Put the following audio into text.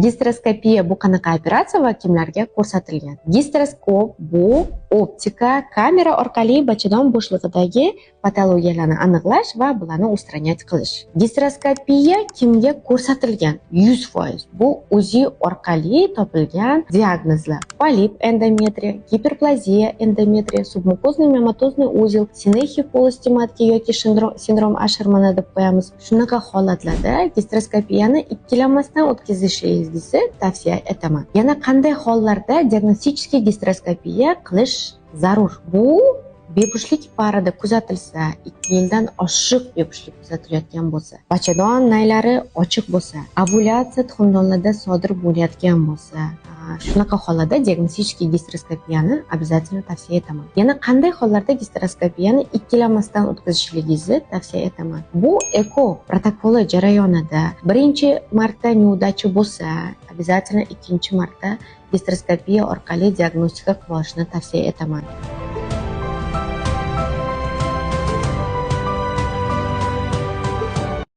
Gistroskopiya bu qanaqa operatsiya va kimlarga ko'rsatilgan? Gistroskop bu optika kamera orqali bachadon bo'shlig'idagi patologiyalarni aniqlash va bularni ustranять qilish. Gistroskopiya kimga ko'rsatilgan? 100%. Bu UZI orqali topilgan diagnozlar: polip endometriya, giperplaziya endometriya, submukozniy mematozniy uzil, sinexi polistimatika yoki sindrom Ashermana deb qo'yamiz. Shunaqa holatlarda gistroskopiyani ikkilanmasdan o'tkazishingizni tavsiya etaman. Yana qanday hollarda diagnostik gistroskopiya qilish zarur? Bu bepushtlik parida kuzatilsa, 2 yildan oshiq bepushtlik kuzatilayotgan bo'lsa, bachadon naylari ochiq bo'lsa, ovulyatsiya tuxumdonlarda sodir bo'layotgan bo'lsa, shunaqa hollarda diagnostik gistroskopiyani обязательно tavsiya etaman. Yana qanday hollarda gistroskopiyani ikkilanmasdan o'tkazishligingizni tavsiya etaman? Bu eko protokoli jarayonida birinchi marta neudachi bo'lsa, обязательно ikkinchi marta gistroskopiya orqali diagnostika qilishni tavsiya etaman.